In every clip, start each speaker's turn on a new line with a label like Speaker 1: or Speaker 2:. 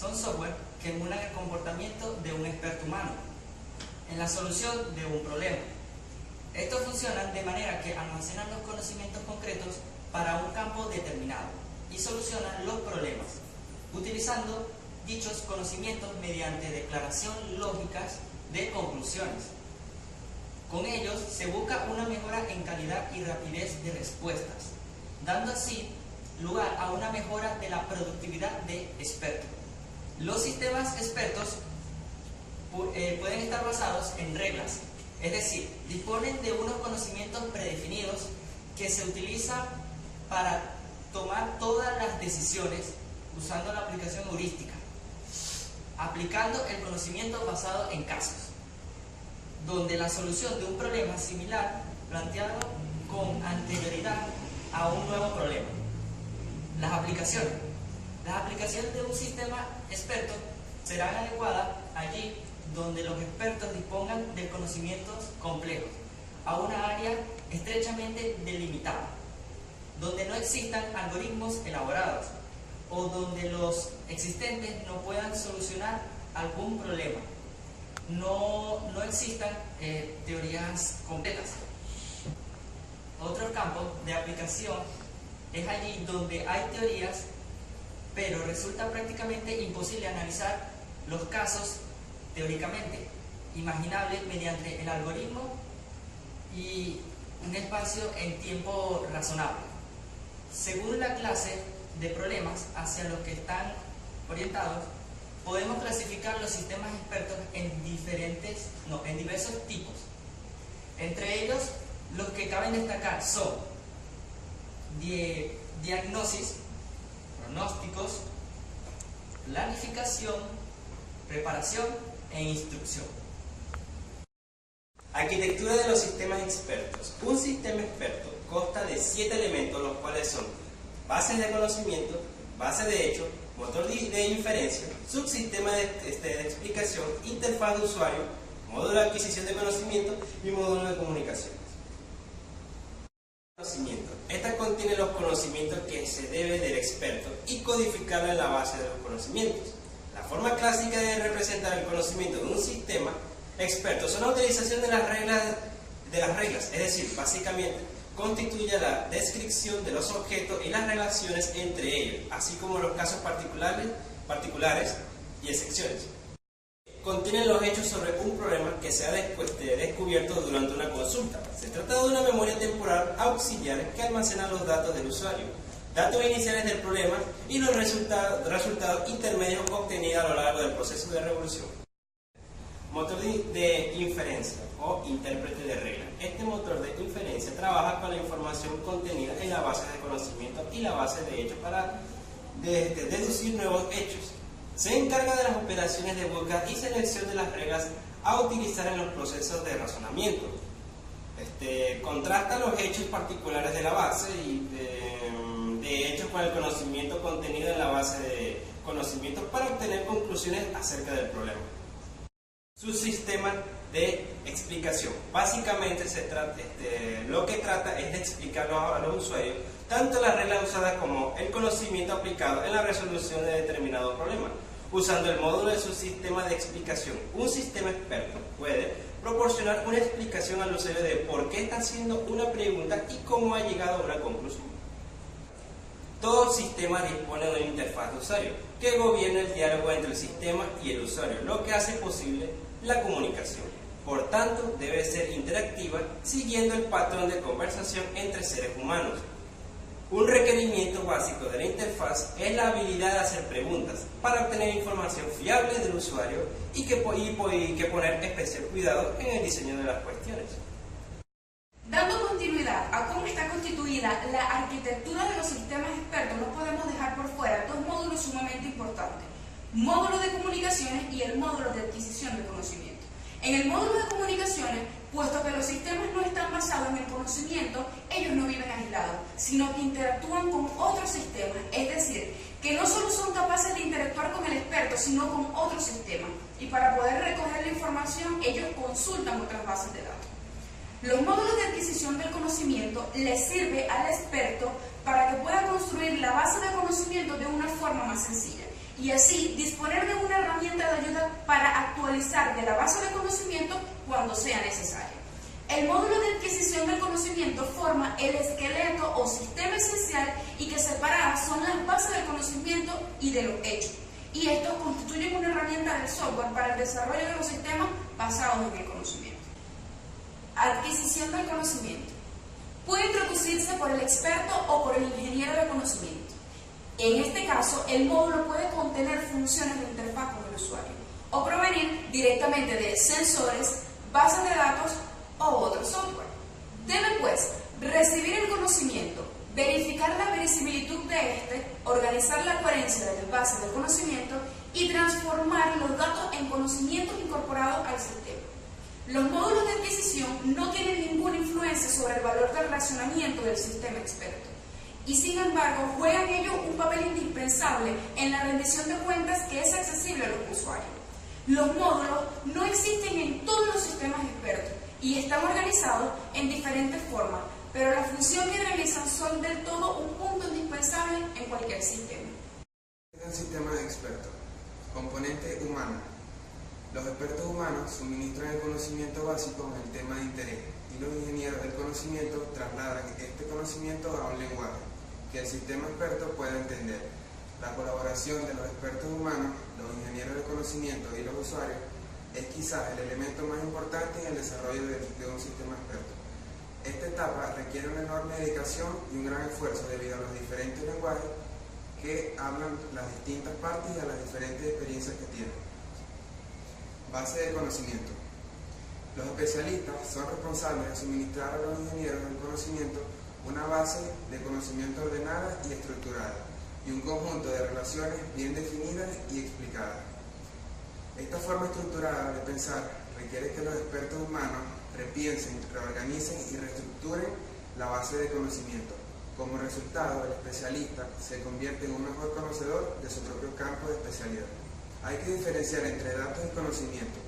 Speaker 1: son software que emulan el comportamiento de un experto humano en la solución de un problema. Estos funcionan de manera que almacenan los conocimientos concretos para un campo determinado y solucionan los problemas, utilizando dichos conocimientos mediante declaración lógicas de conclusiones. Con ellos se busca una mejora en calidad y rapidez de respuestas, dando así lugar a una mejora de la productividad de expertos. Los sistemas expertos pueden estar basados en reglas, es decir, disponen de unos conocimientos predefinidos que se utilizan para tomar todas las decisiones usando la aplicación heurística, aplicando el conocimiento basado en casos, donde la solución de un problema similar planteado con anterioridad a un nuevo problema. Las aplicaciones de un sistema experto serán adecuadas allí donde los expertos dispongan de conocimientos complejos, a una área estrechamente delimitada, donde no existan algoritmos elaborados o donde los existentes no puedan solucionar algún problema. No existan teorías completas. Otro campo de aplicación es allí donde hay teorías, pero resulta prácticamente imposible analizar los casos teóricamente imaginables mediante el algoritmo y un espacio en tiempo razonable. Según la clase de problemas hacia los que están orientados, podemos clasificar los sistemas expertos en diversos tipos. Entre ellos, los que caben destacar son diagnosis, pronósticos, planificación, preparación e instrucción.
Speaker 2: Arquitectura de los sistemas expertos. Un sistema experto consta de 7 elementos, los cuales son bases de conocimiento, base de hecho, motor de inferencia, subsistema de explicación, interfaz de usuario, módulo de adquisición de conocimiento y módulo de comunicaciones. Esta contiene los conocimientos que se debe del experto y codificarla en la base de los conocimientos. La forma clásica de representar el conocimiento de un sistema experto son la utilización de las reglas, es decir, básicamente constituye la descripción de los objetos y las relaciones entre ellos, así como los casos particulares y excepciones. Contienen los hechos sobre un problema que se ha descubierto durante una consulta. Se trata de una memoria temporal auxiliar que almacena los datos del usuario, datos iniciales del problema y los resultados intermedios obtenidos a lo largo del proceso de revolución. Motor de inferencia o intérprete de reglas. Este motor de inferencia trabaja con la información contenida en la base de conocimiento y la base de hechos para deducir nuevos hechos. Se encarga de las operaciones de búsqueda y selección de las reglas a utilizar en los procesos de razonamiento. Contrasta los hechos particulares de la base y de hechos con el conocimiento contenido en la base de conocimientos para obtener conclusiones acerca del problema. Subsistema de explicación. Básicamente lo que trata es de explicar a los usuarios tanto las reglas usadas como el conocimiento aplicado en la resolución de determinado problema, usando el módulo de subsistema de explicación. Un sistema experto puede proporcionar una explicación al usuario de por qué está haciendo una pregunta y cómo ha llegado a una conclusión. Todo sistema dispone de una interfaz de usuario que gobierna el diálogo entre el sistema y el usuario, lo que hace posible la comunicación. Por tanto, debe ser interactiva, siguiendo el patrón de conversación entre seres humanos. Un requerimiento básico de la interfaz es la habilidad de hacer preguntas para obtener información fiable del usuario y que poner especial cuidado en el diseño de las cuestiones.
Speaker 3: Dando continuidad a cómo está constituida la arquitectura de los sistemas expertos, no podemos dejar por fuera dos módulos sumamente importantes: módulo de comunicaciones y el módulo de adquisición de conocimiento. En el módulo de comunicaciones, puesto que los sistemas no están basados en el conocimiento, ellos no viven aislados, sino que interactúan con otros sistemas, es decir, que no solo son capaces de interactuar con el experto, sino con otros sistemas. Y para poder recoger la información, ellos consultan otras bases de datos. Los módulos de adquisición del conocimiento les sirve al experto para que pueda construir la base de conocimiento de una forma más sencilla. y así disponer de una herramienta de ayuda para actualizar de la base de conocimiento cuando sea necesario. El módulo de adquisición del conocimiento forma el esqueleto o sistema esencial y que separadas son las bases del conocimiento y de los hechos. Y estos constituyen una herramienta del software para el desarrollo de los sistemas basados en el conocimiento. Adquisición del conocimiento. Puede introducirse por el experto o por el ingeniero de conocimiento. En este caso, el módulo puede contener funciones de interfaz con el usuario o provenir directamente de sensores, bases de datos o otro software. Debe, pues, recibir el conocimiento, verificar la verisimilitud de este, organizar la coherencia de las bases del conocimiento y transformar los datos en conocimientos incorporados al sistema. Los módulos de adquisición no tienen ninguna influencia sobre el valor del razonamiento del sistema experto y, sin embargo, juegan ellos un papel indispensable en la rendición de cuentas que es accesible a los usuarios. Los módulos no existen en todos los sistemas expertos y están organizados en diferentes formas, pero la función que realizan son del todo un punto indispensable en cualquier sistema.
Speaker 4: Un sistema de expertos. Componente humano. Los expertos humanos suministran el conocimiento básico en el tema de interés y los ingenieros del conocimiento trasladan este conocimiento a un lenguaje que el sistema experto pueda entender. La colaboración de los expertos humanos, los ingenieros del conocimiento y los usuarios es quizás el elemento más importante en el desarrollo de un sistema experto. Esta etapa requiere una enorme dedicación y un gran esfuerzo debido a los diferentes lenguajes que hablan las distintas partes y a las diferentes experiencias que tienen. Base de conocimiento. Los especialistas son responsables de suministrar a los ingenieros del conocimiento una base de conocimiento ordenada y estructurada y un conjunto de relaciones bien definidas y explicadas. Esta forma estructurada de pensar requiere que los expertos humanos repiensen, reorganicen y reestructuren la base de conocimiento. Como resultado, el especialista se convierte en un mejor conocedor de su propio campo de especialidad. Hay que diferenciar entre datos y conocimiento.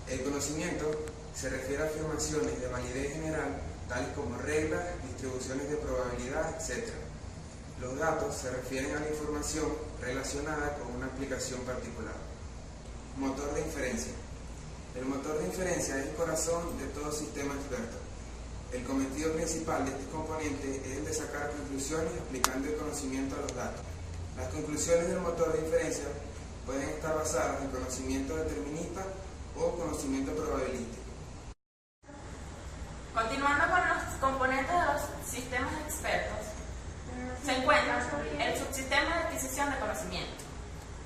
Speaker 4: El conocimiento se refiere a afirmaciones de validez general, tales como reglas, distribuciones de probabilidad, etc. Los datos se refieren a la información relacionada con una aplicación particular. Motor de inferencia. El motor de inferencia es el corazón de todo sistema experto. El cometido principal de este componente es el de sacar conclusiones aplicando el conocimiento a los datos. Las conclusiones del motor de inferencia pueden estar basadas en conocimiento determinista o conocimiento probabilístico.
Speaker 5: Continuando con los componentes de los sistemas expertos, se encuentra el subsistema de adquisición de conocimiento.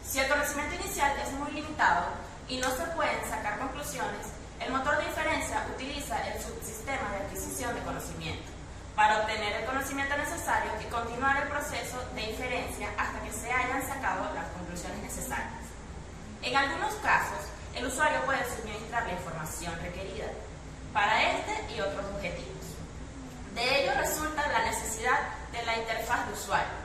Speaker 5: Si el conocimiento inicial es muy limitado y no se pueden sacar conclusiones, el motor de inferencia utiliza el subsistema de adquisición de conocimiento para obtener el conocimiento necesario y continuar el proceso de inferencia hasta que se hayan sacado las conclusiones necesarias. En algunos casos, el usuario puede suministrar la información requerida para este y otros objetivos. De ello resulta la necesidad de la interfaz de usuario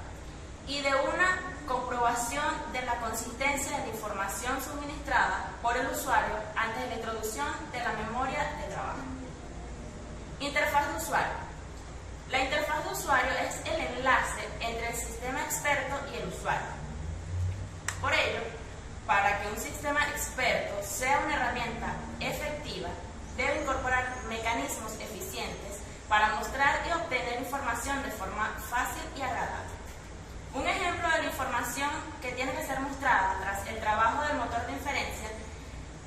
Speaker 5: y de una comprobación de la consistencia de la información suministrada por el usuario antes de la introducción de la memoria de trabajo. Interfaz de usuario. La interfaz de usuario es el enlace entre el sistema experto y el usuario. Por ello, para que un sistema experto sea una herramienta efectiva, debe incorporar mecanismos eficientes para mostrar y obtener información de forma fácil y agradable. Un ejemplo de la información que tiene que ser mostrada tras el trabajo del motor de inferencia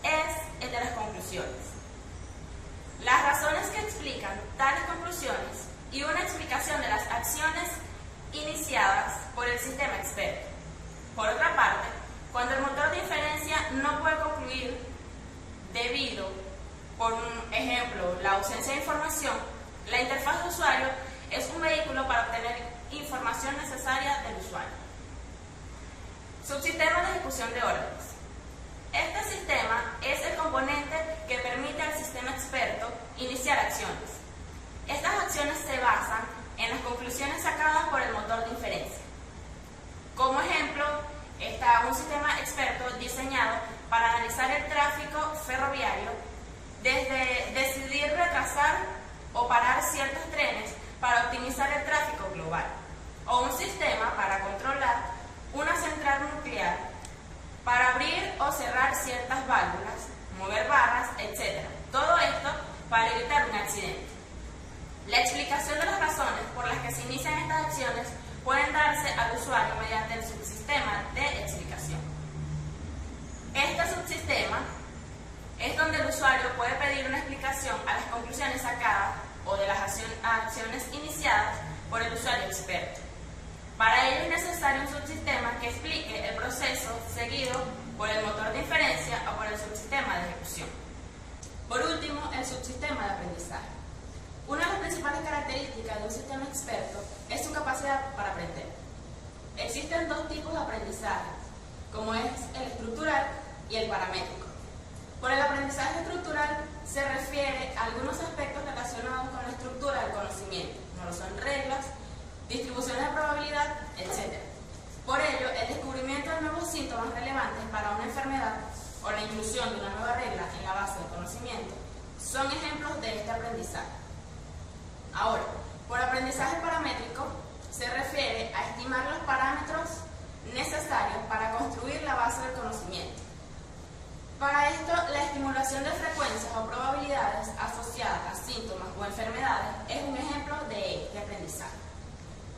Speaker 5: es el de las conclusiones. Las razones que explican tales conclusiones y una explicación de las acciones iniciadas por el sistema experto. Por otra parte, cuando el motor de inferencia no puede concluir debido, por ejemplo, la ausencia de información, la interfaz de usuario es un vehículo para obtener información necesaria del usuario. Subsistema de ejecución de órdenes. Este sistema es el componente que permite al sistema experto iniciar acciones. Estas acciones se basan en las conclusiones sacadas por el motor de inferencia. Como ejemplo, está un sistema experto diseñado para analizar el tráfico ferroviario, desde decidir retrasar o parar ciertos trenes para optimizar el tráfico global, o un sistema para controlar una central nuclear ciertas válvulas, mover barras, etc. Todo esto para evitar un accidente. La explicación de las razones por las que se inician estas acciones pueden darse al usuario mediante el subsistema de explicación. Este subsistema es donde el usuario puede pedir una explicación a las conclusiones sacadas o de las acciones iniciadas por el usuario experto. Para ello es necesario un subsistema que explique el proceso seguido por el motor de inferencia o por el subsistema de ejecución. Por último, el subsistema de aprendizaje. Una de las principales características de un sistema experto es su capacidad para aprender. Existen dos tipos de aprendizaje, como es el estructural y el paramétrico. Por el aprendizaje estructural se refiere a algunos aspectos relacionados con la estructura del conocimiento, como lo son reglas, distribuciones de probabilidad, etc. Por ello, el descubrimiento de nuevos síntomas relevantes para una enfermedad o la inclusión de una nueva regla en la base del conocimiento son ejemplos de este aprendizaje. Ahora, por aprendizaje paramétrico se refiere a estimar los parámetros necesarios para construir la base del conocimiento. Para esto, la estimulación de frecuencias o probabilidades asociadas a síntomas o enfermedades es un ejemplo de aprendizaje.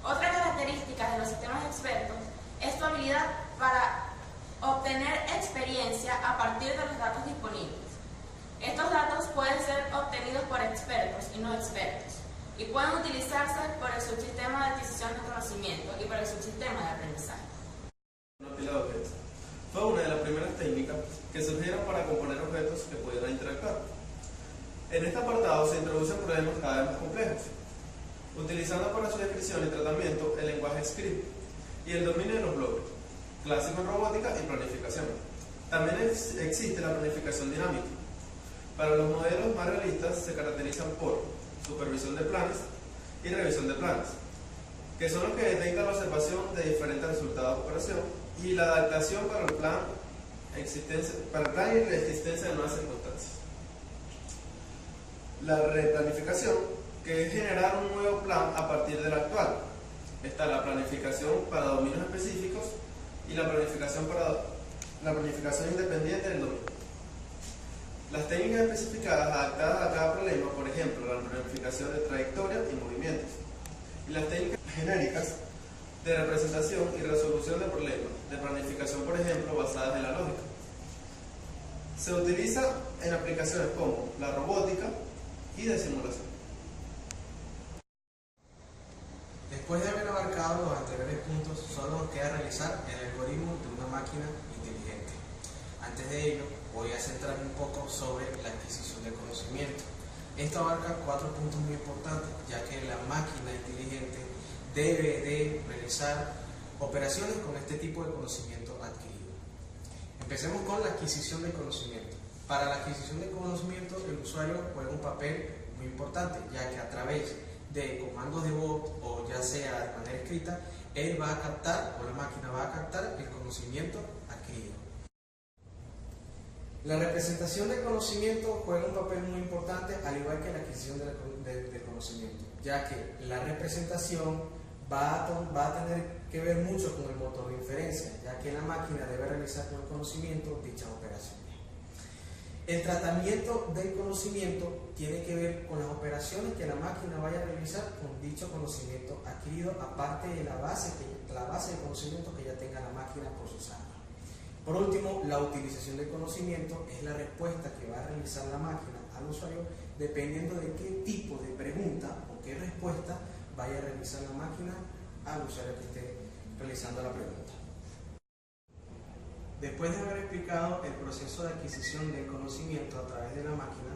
Speaker 5: Otra característica de los sistemas expertos es su habilidad para obtener experiencia a partir de los datos disponibles. Estos datos pueden ser obtenidos por expertos y no expertos y pueden utilizarse por el subsistema de adquisición de conocimiento y por el subsistema de aprendizaje.
Speaker 6: Una pila de objetos. Fue una de las primeras técnicas que surgieron para componer objetos que pudieran interactuar. En este apartado se introducen problemas cada vez más complejos, utilizando para su descripción y tratamiento el lenguaje script y el dominio de los bloques, clásico en robótica y planificación. También existe la planificación dinámica. Para los modelos más realistas se caracterizan por supervisión de planes y revisión de planes, que son los que detectan la observación de diferentes resultados de operación y la adaptación para el plan y la existencia de nuevas circunstancias. La replanificación, que es generar un nuevo plan a partir del actual. Está la planificación para dominios específicos y la planificación independiente del dominio. Las técnicas especificadas adaptadas a cada problema, por ejemplo, la planificación de trayectorias y movimientos, y las técnicas genéricas de representación y resolución de problemas, de planificación, por ejemplo, basadas en la lógica. Se utiliza en aplicaciones como la robótica y de simulación.
Speaker 7: Después de haber abarcado los anteriores puntos, solo nos queda realizar el algoritmo de una máquina inteligente. Antes de ello, voy a centrarme un poco sobre la adquisición del conocimiento. Esto abarca 4 puntos muy importantes, ya que la máquina inteligente debe de realizar operaciones con este tipo de conocimiento adquirido. Empecemos con la adquisición del conocimiento. Para la adquisición del conocimiento, el usuario juega un papel muy importante, ya que a través de comandos de voz o ya sea de manera escrita, él va a captar o la máquina va a captar el conocimiento adquirido. La representación del conocimiento juega un papel muy importante, al igual que la adquisición del conocimiento, ya que la representación va a tener que ver mucho con el motor de inferencia, ya que la máquina debe realizar con el conocimiento dichas operaciones. El tratamiento del conocimiento tiene que ver con las operaciones que la máquina vaya a realizar con dicho conocimiento adquirido, aparte de la base de conocimiento que ya tenga la máquina procesada. Por último, la utilización del conocimiento es la respuesta que va a realizar la máquina al usuario dependiendo de qué tipo de pregunta o qué respuesta vaya a realizar la máquina al usuario que esté realizando la pregunta. Después de haber explicado el proceso de adquisición del conocimiento a través de la máquina,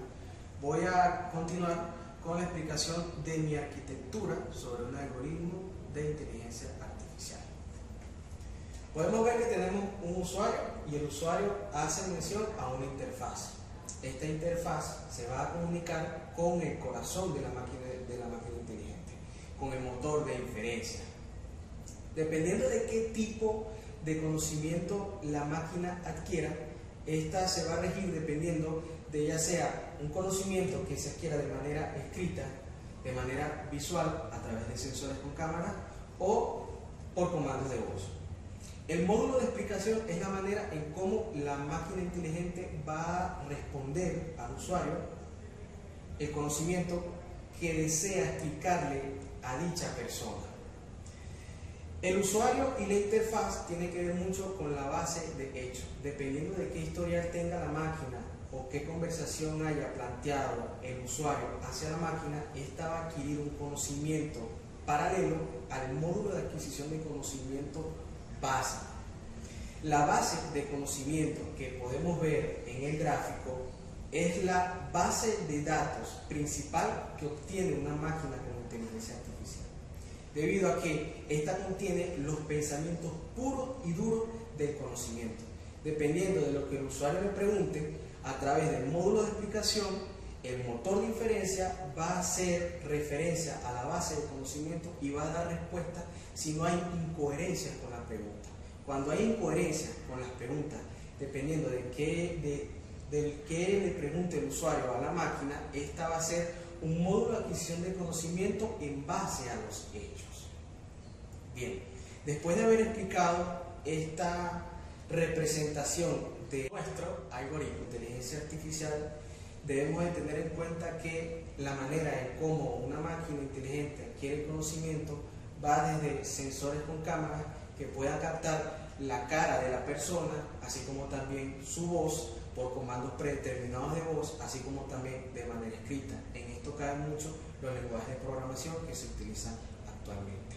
Speaker 7: voy a continuar con la explicación de mi arquitectura sobre un algoritmo de inteligencia artificial. Podemos ver que tenemos un usuario y el usuario hace mención a una interfaz. Esta interfaz se va a comunicar con el corazón de la máquina inteligente, con el motor de inferencia. Dependiendo de qué tipo de conocimiento la máquina adquiera, esta se va a regir dependiendo de ya sea un conocimiento que se adquiera de manera escrita, de manera visual a través de sensores con cámara o por comandos de voz. El módulo de explicación es la manera en cómo la máquina inteligente va a responder al usuario el conocimiento que desea explicarle a dicha persona. El usuario y la interfaz tiene que ver mucho con la base de hechos. Dependiendo de qué historial tenga la máquina o qué conversación haya planteado el usuario hacia la máquina, esta va a adquirir un conocimiento paralelo al módulo de adquisición de conocimiento base. La base de conocimiento que podemos ver en el gráfico es la base de datos principal que obtiene una máquina con inteligencia artificial, debido a que esta contiene los pensamientos puros y duros del conocimiento. Dependiendo de lo que el usuario le pregunte, a través del módulo de explicación, el motor de inferencia va a hacer referencia a la base de conocimiento y va a dar respuesta si no hay incoherencias con la pregunta. Cuando hay incoherencias con las preguntas, dependiendo del que le pregunte el usuario a la máquina, esta va a ser un módulo de adquisición de conocimiento en base a los hechos. Bien, después de haber explicado esta representación de nuestro algoritmo de inteligencia artificial, debemos de tener en cuenta que la manera en cómo una máquina inteligente adquiere conocimiento va desde sensores con cámaras que puedan captar la cara de la persona, así como también su voz por comandos predeterminados de voz, así como también de manera escrita. En esto caen mucho los lenguajes de programación que se utilizan actualmente.